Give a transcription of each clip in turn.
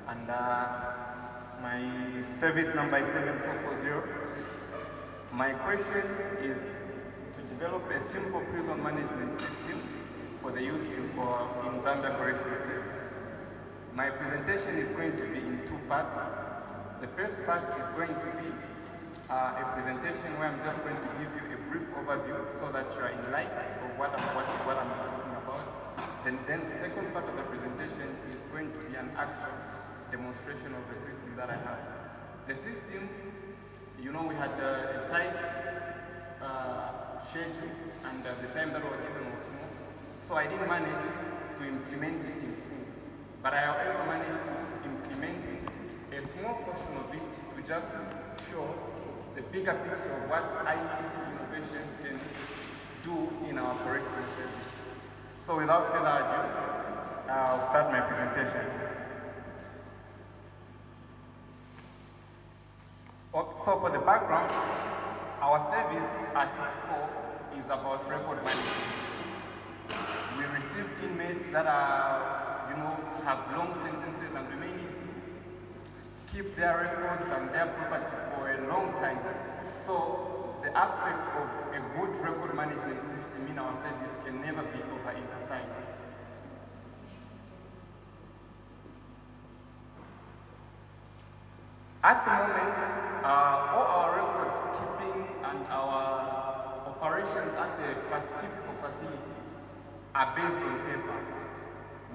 and my service number is 7440. My question is to develop a simple prison management system for the youth in Zambia Correctional Service. My presentation is going to be in two parts. The first part is going to be a presentation where I'm just going to give you a brief overview so that you are in light of what I'm talking about. Then the second part of the presentation is going to be an actual demonstration of the system that I have. The system, you know, we had a tight schedule and the time that was given was small. So I didn't manage to implement it in full. But I however managed to implement a small portion of it to just show the bigger picture of what ICT innovation can do in our correctional service. So without further ado, I'll start my presentation. So for the background, our service at its core is about record management. We receive inmates that have long sentences, and we may need to keep their records and their property for a long time. So the aspect of a good record management system in our service can never be overemphasized. At the moment, all our record keeping and our operations at the typical facility are based on paper.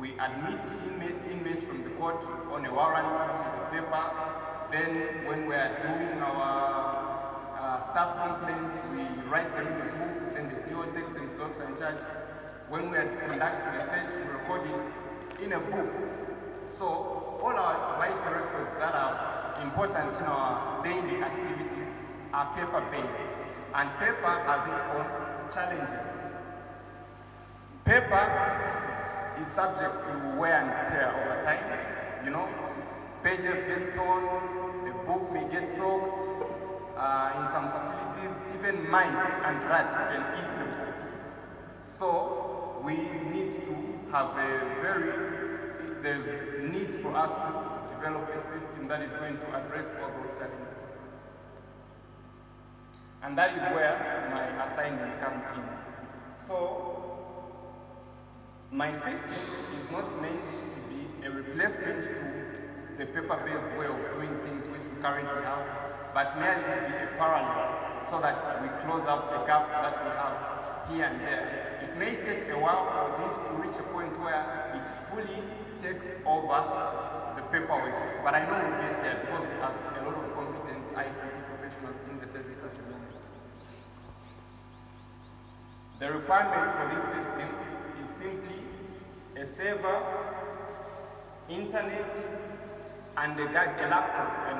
We admit inmates from the court on a warrant, which is a paper. Then when we are doing our staff complaints, we write them in the book, then the DO takes them to officer in charge. When we are conducting a search, we record it in a book. So all our vital records that are important in our daily activities are paper-based. And paper has its own challenges. Paper is subject to wear and tear over time. You know, pages get torn, the book may get soaked. In some facilities, even mice and rats can eat the book. So we need to have there's need for us to develop a system that is going to address all those challenges. And that is where my assignment comes in. So my system is not meant to be a replacement to the paper-based way of doing things which we currently have, but merely to be a parallel so that we close up the gaps that we have here and there. It may take a while for this to reach a point where it fully takes over the paperwork, but I know we'll get there because we have a lot of competent ICT professionals in the service at the moment. The requirements for this system is simply a server, internet, and a laptop, an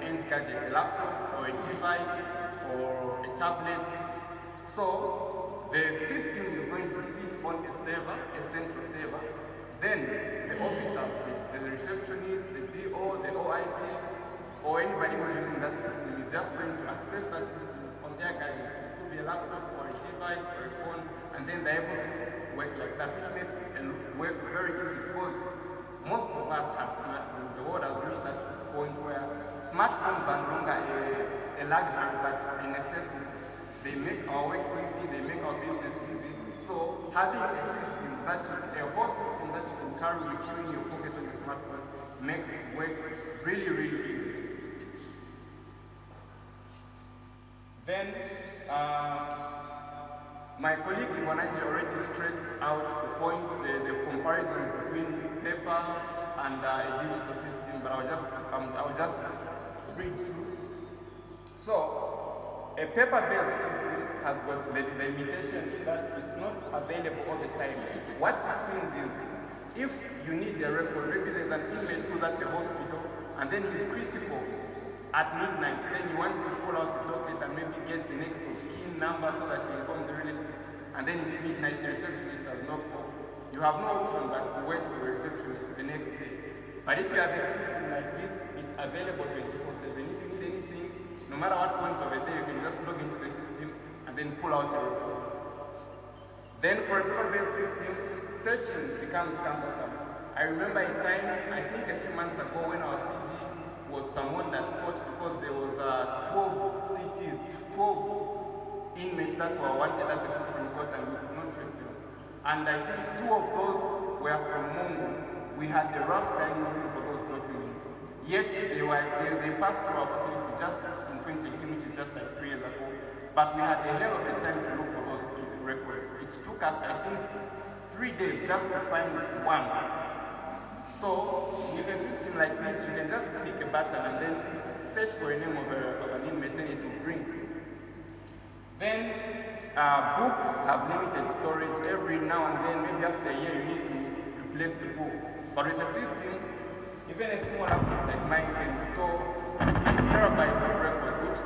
end gadget, a laptop or a device or a tablet. So the system is going to sit on a server, a central server. Then the officer, the receptionist, the DO, the OIC, or anybody who's using that system is just going to access that system on their gadgets. It could be a laptop or a device or a phone, and then they're able to work like that, which makes it work very easy because most of us have smartphones. The world has reached that point where smartphones are no longer a luxury but a necessity. They make our work easy, they make our business easy. So having a system a whole system that you can carry with you in your pocket on your smartphone makes work really, really easy. Then my colleague Ivanaji already stressed out the point, the comparisons between paper and a digital system, but I'll just read through. So, a paper-based system has got the limitation that it's not available all the time. What this means is, if you need the record, maybe there's an inmate who's at the hospital, and then he's critical at midnight, then you want to pull out the docket and maybe get the next of kin number so that you inform the relative, and then it's midnight, the receptionist has knocked off. You have no option but to wait for the receptionist the next day. But if you have a system like this, it's available 24/7. If you need anything, no matter what point of the day, you can just log into the system and then pull out the report. Then for a paper-based system, searching becomes cumbersome. I remember a time, I think a few months ago, when our CG was someone that caught because there was 12 cities, 12 inmates that were wanted at the Supreme Court and we could not trace them. And I think 2 of those were from Mongo. We had a rough time looking for those documents. Yet they passed through our facility just in 2018, which is just like 3 years ago. But we had a hell of a time to look for those records. It took us, I think, 3 days just to find one. So, with a system like this, you can just click a button and then search for a name of an inmate, then it will bring. Then, books have limited storage. Every now and then, maybe after a year, you need to replace the book. But with a system, even a small app like mine can store terabytes of records, which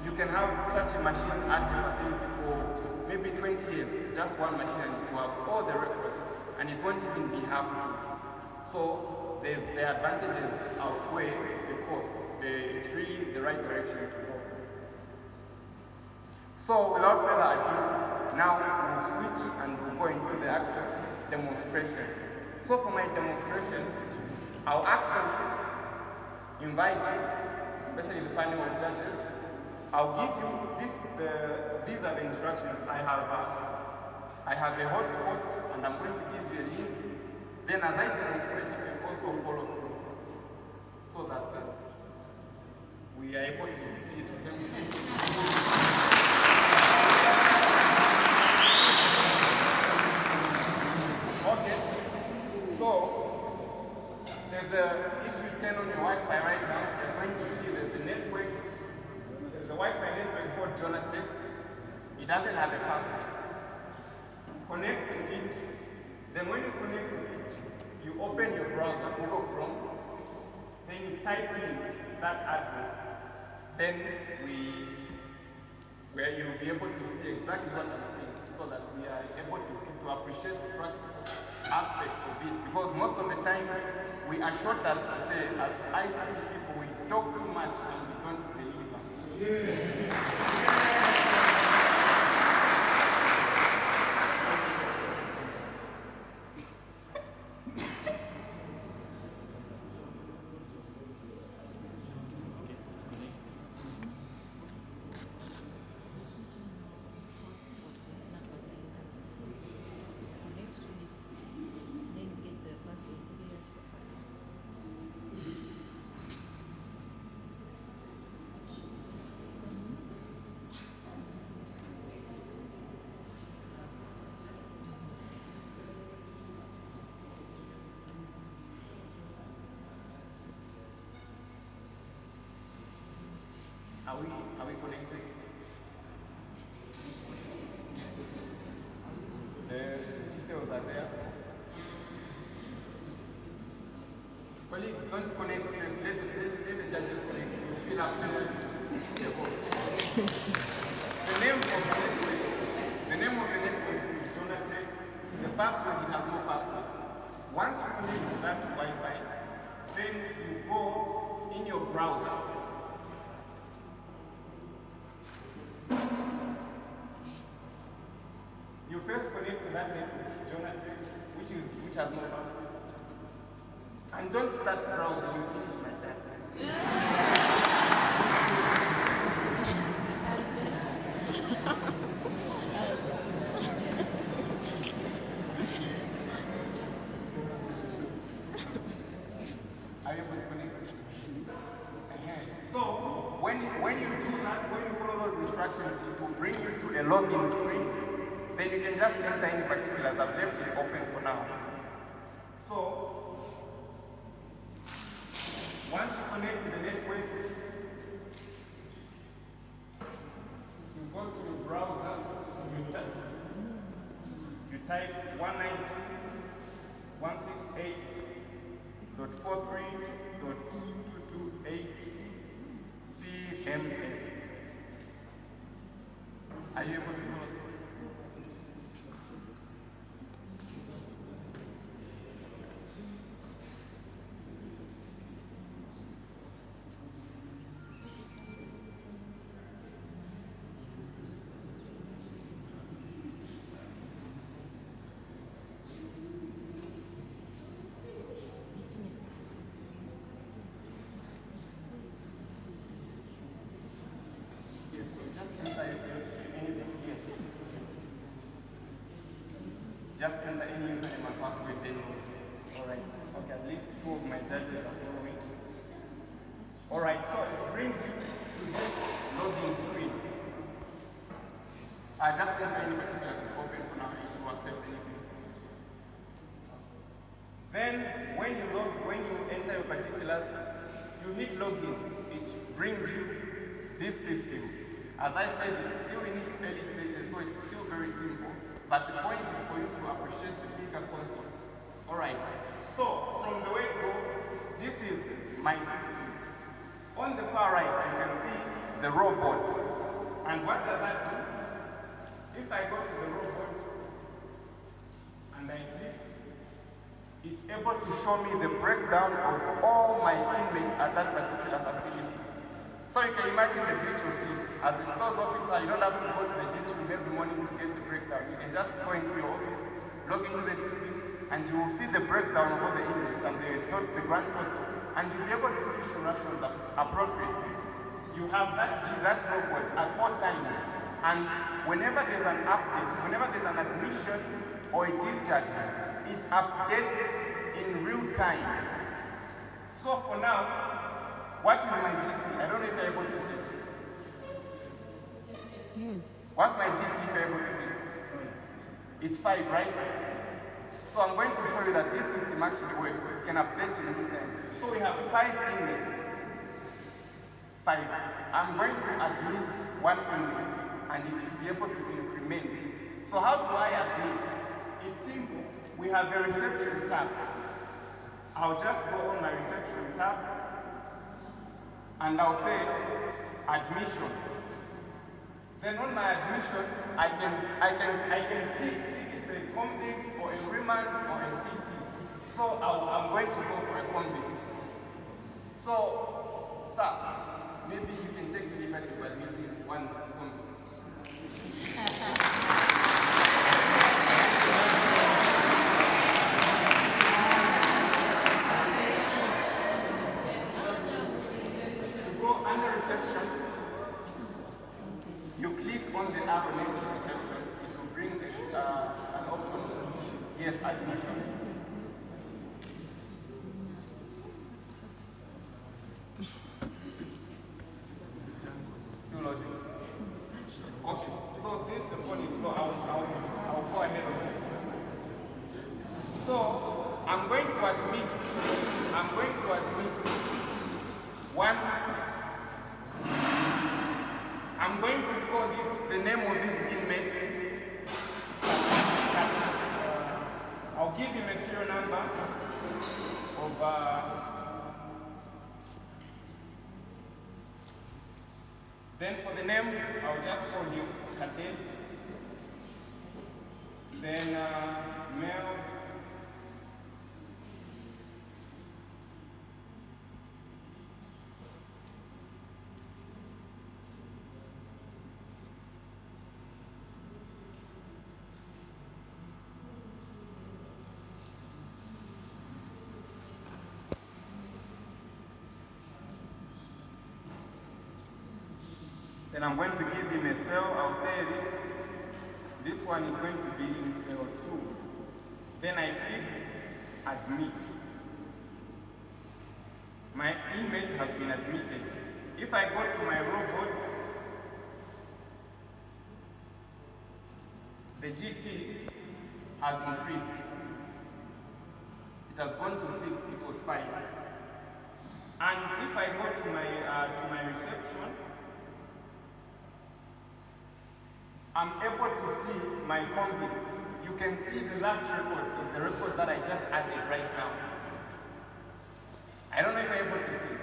you can have such a machine at the facility for maybe 20 years, just one machine, and you have all the records, and it won't even be half full. So the advantages outweigh the cost. It's really the right direction to go. So without further ado, now we'll switch and we'll go into the actual demonstration. So for my demonstration, I'll actually invite you, especially the panel of judges. I'll give you these are the instructions. I have a hotspot, and I'm going to give you a link. Then as I demonstrate, you can also follow through, so that we are able to see the same thing. Okay, so if you turn on your Wi-Fi right now, you're going to see there's a network. There's a Wi-Fi network called Jonathan. It doesn't have a password. Connect to it. Then when you connect to it, you open your browser, Google Chrome. Then you type in that address. Then where you'll be able to see exactly what I'm saying, so that we are able to appreciate the practical aspect of it. Because most of the time, we are short that to say, as ICT people, we talk too much and we don't deliver. Yeah. Are we connected? The details are there. Colleagues, don't connect first. Let the judges connect. You fill up the code. The name of the network is Jonathan. The password, it has no password. Once you connect to that Wi-Fi, then you go in your browser. You first connect to that network, Jonathan, which has no password. And don't start browsing, you finish my time. Are you able to connect? So, when you do that, when you follow those instructions, it will bring you to a login screen. Then you can just enter any particulars. I've left it open for now. So, once you connect to the network, you go to your browser, you type 192.168.43.228 PMS. Are you able to follow? then log in. All right. Okay, at least two of my judges are following. All right, so it brings you to this login screen. I just enter any particular is open for now if you accept anything. Then when you enter your particulars, you hit login. It brings you this system. As I said, it's still in its early stages, so it's still very simple. But the point is for you to appreciate the bigger concept. All right. So from the word go, this is my system. On the far right, you can see the robot. And what does that do? If I go to the robot and I click, it's able to show me the breakdown of all my inmates at that particular facility. So you can imagine the beauty of this. As a stores officer, you don't have to go to the duty room every morning to get the breakdown. You can just go into your office, log into the system, and you will see the breakdown of all the inmates and the grand total. And you'll be able to issue rations appropriately. You have that robot at all times. And whenever there's an update, whenever there's an admission or a discharge, it updates in real time. So for now, what is my GT? I don't know if you're able to see. Yes. What's my GT if you're able to see? It's 5, right? So I'm going to show you that this system actually works. It can update in real time. So we have 5 inmates. 5. I'm going to admit 1 inmate, and it should be able to increment. So how do I admit? It's simple. We have a reception tab. I'll just go on my reception tab, and I'll say admission. Then on my admission, I can pick if it's a convict or a remand or a CT. So I'm going to go for a convict. So, sir, maybe you can take the liberty of admitting 1 convict. You go under reception. You click on the arrow next to reception. It will bring an option. Yes, admission. Still loading. Okay. So since the phone is slow, I'll go ahead of it. So I'm going to admit 1. I'm going to call this the name of this inmate. I'll give him a serial number of then for the name, I'll just call him Cadet. Then male. Then I'm going to give him a cell. I'll say this one is going to be in cell 2. Then I click admit. My inmate has been admitted. If I go to my robot, the GT has increased. It has gone to 6, it was 5. And if I go to my reception, I'm able to see my convicts. You can see the last record is the record that I just added right now. I don't know if I'm able to see.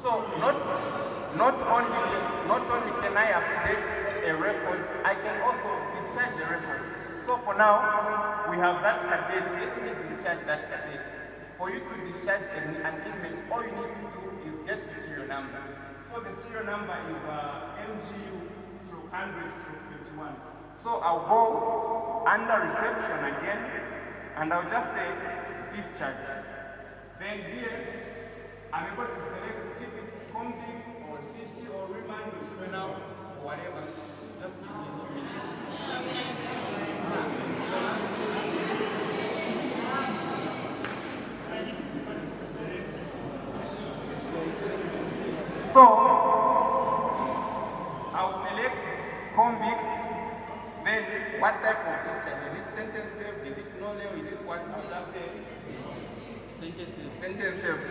So not only can I update a record, I can also discharge a record. So for now, we have that cadet. Let me discharge that cadet. For you to discharge an inmate, all you need to do is get the serial number. So the serial number is MGU 100/51. So I'll go under reception again, and I'll just say discharge. Then here, I'm able to select if it's convict or city or remand or juvenile or whatever. Just give me a few minutes. Sentence served.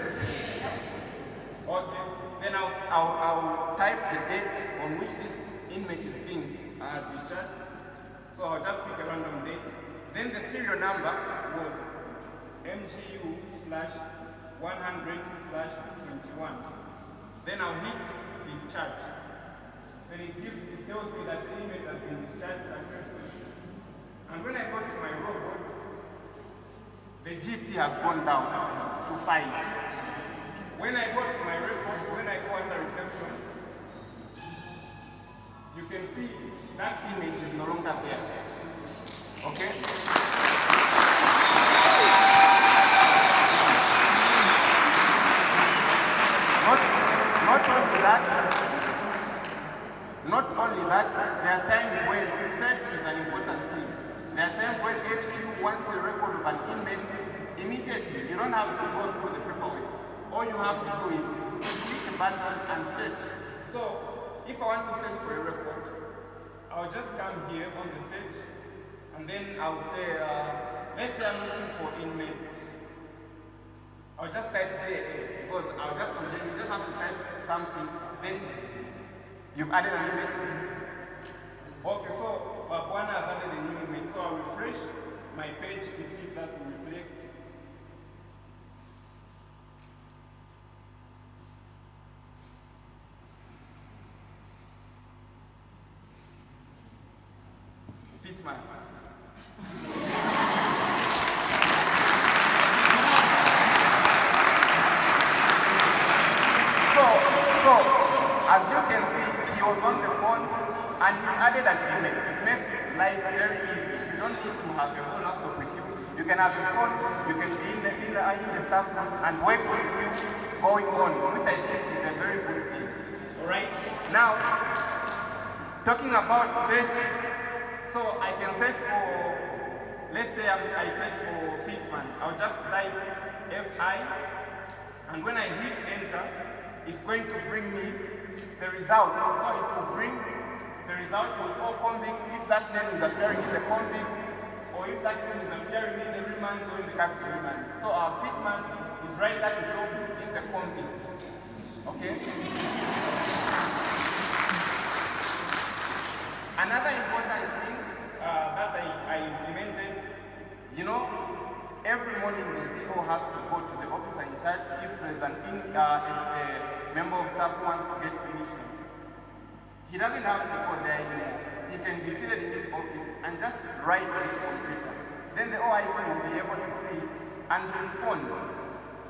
Okay. Then I'll type the date on which this inmate is being discharged. So I'll just pick a random date. Then the serial number was MGU/100/21. Then I'll hit discharge. Then it tells me that the inmate has been discharged successfully. And when I go to my robot, the GT has gone down to 5. When I go to my record, when I go under reception, you can see that image is no longer there. Okay? Not only that, there are times when research is an important thing. There are times when HQ wants a record of an inmate immediately. You don't have to go through the paperwork. All you have to do is click a button and search. So, if I want to search for a record, I'll just come here on the search, and then I'll say, let's say I'm looking for inmate. I'll just type JA, because you just have to type something, then you've added an inmate. Okay, so Babwana has added a new inmate, so I'll refresh my page to see if that will reflect. Fitman. So, as you can see, he was on the phone and he added an email. It makes life very easy. You don't need to have your own laptop with you. You can have your phone, you can be in the staff room and work with you going on, which I think is a very good thing. Alright? Now, talking about search, so I can search for, let's say I search for Fitman. I'll just type FI, and when I hit enter, it's going to bring me the results. So it will bring the results of all convicts, if that name is appearing in the convicts, or if that name is appearing in the remand or in the capital remand. So our Fitman is right at the top in the convicts. Okay? Another important thing that I implemented, you know, every morning the DO has to go to the officer in charge if there's a member of staff who wants to get permission. He doesn't have to go there anymore. He can be seated in his office and just write on his computer. Then the OIC will be able to see it and respond,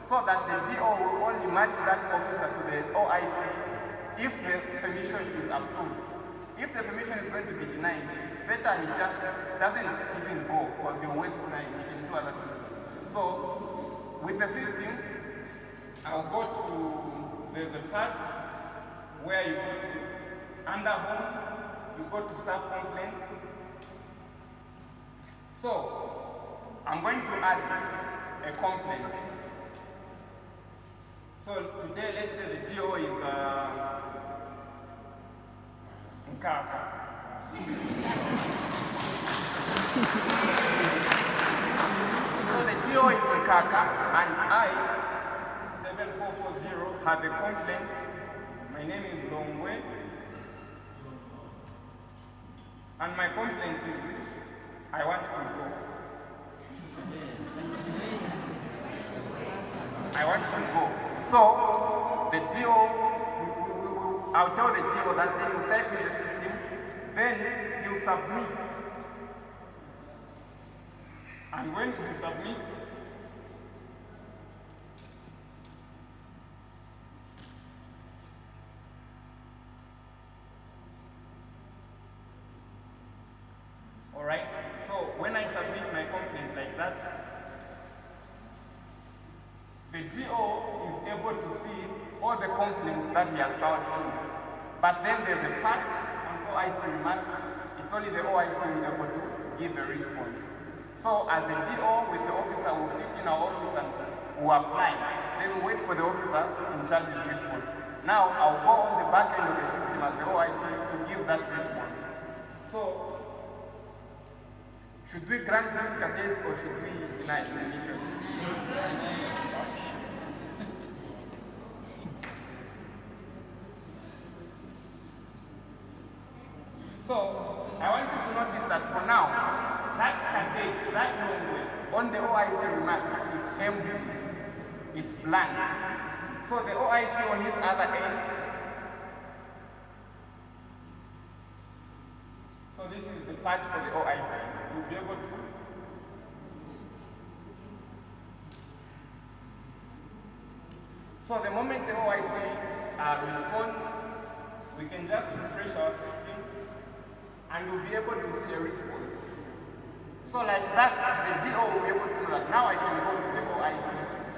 so that the DO will only match that officer to the OIC if the permission is approved. If the permission is going to be denied, it's better he just doesn't even go, because he'll waste time. He can do other things. So, with the system, I'll go to, there's a part where you go to under home, you go to staff complaints. So, I'm going to add a complaint. So today, let's say the DO is Nkaka. So the DO is Nkaka, and I, 7440, have a complaint. My name is Longwe. And my complaint is, I want to go. I want to go. So, the DO, I'll tell the DO that they will type in the system, then he'll submit. And when he submits, alright, so when I submit my complaint like that, the DO is able to see all the complaints that he has filed in. But then there's a part on OIC remarks, it's only the OIC who is able to give a response. So as the DO with the officer will sit in our office and will apply, then we'll wait for the officer in charge's response. Now I'll go on the back end of the system as the OIC to give that response. So, should we grant this cadet or should we deny the permission? empty, it's blank. So the OIC on his other end, so this is the part for the OIC. You'll be able to so the moment the OIC responds, we can just refresh our system and we'll be able to see a response. So like that, the DO will be able to know that now I can go to the OIC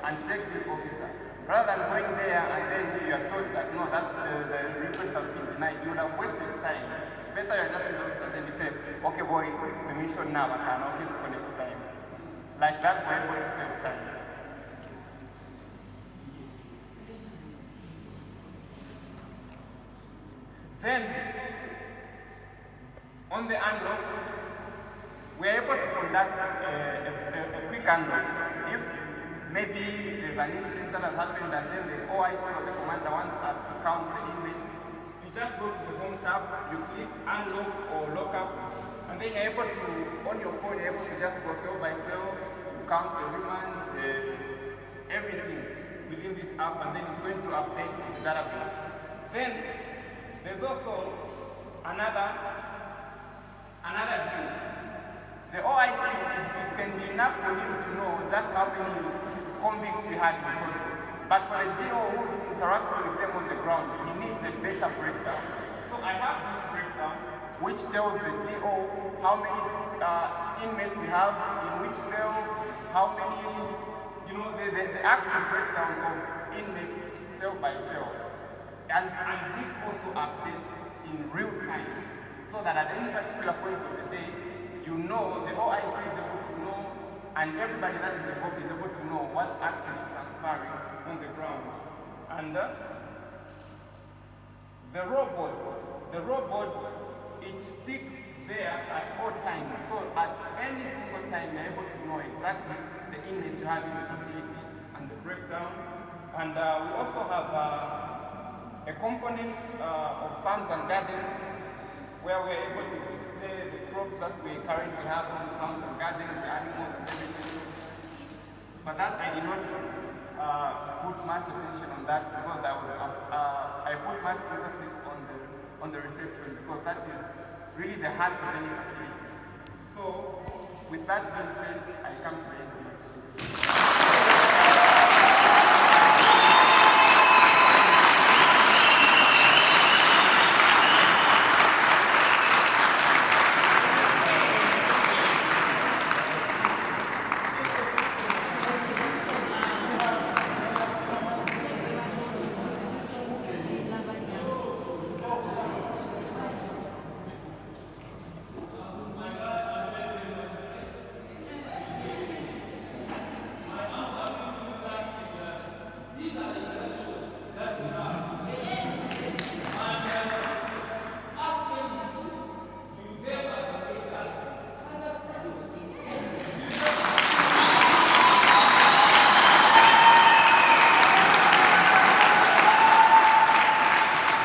and take this officer. Rather than going there and then you are told that no, that's the request has been denied, you would have wasted time. It's better you just do it and then you say, okay boy, the mission now, I can okay for next time. Like that, we're able to save time. Then, on the unlock, we are able to conduct a quick unlock. If maybe there's an incident that has happened and then the OIC or the commander wants us to count the inmates, you just go to the home tab, you click unlock or lock up, and then you're able to, on your phone, you're able to just go cell by cell, count the remands, everything within this app, and then it's going to update the database. Then, there's also another view. The OIC, it can be enough for him to know just how many convicts we had in total. But for the DO who's interacting with them on the ground, he needs a better breakdown. So I have this breakdown, which tells the DO how many inmates we have, in which cell, how many, the actual breakdown of inmates cell by cell. And this also updates in real time, so that at any particular point of the day, you know, the OIC is able to know, and everybody that is involved is able to know what's actually transpiring on the ground. And the robot, it sticks there at all times. So at any single time, you're able to know exactly the inmates you have in the facility and the breakdown. And we also have a component of farms and gardens where we're able to display the crops that we currently have on the farms and gardens, the animals and everything. But that I did not put much attention on that because I put much emphasis on the reception because that is really the heart of any facility. So with that being said, I come to the end.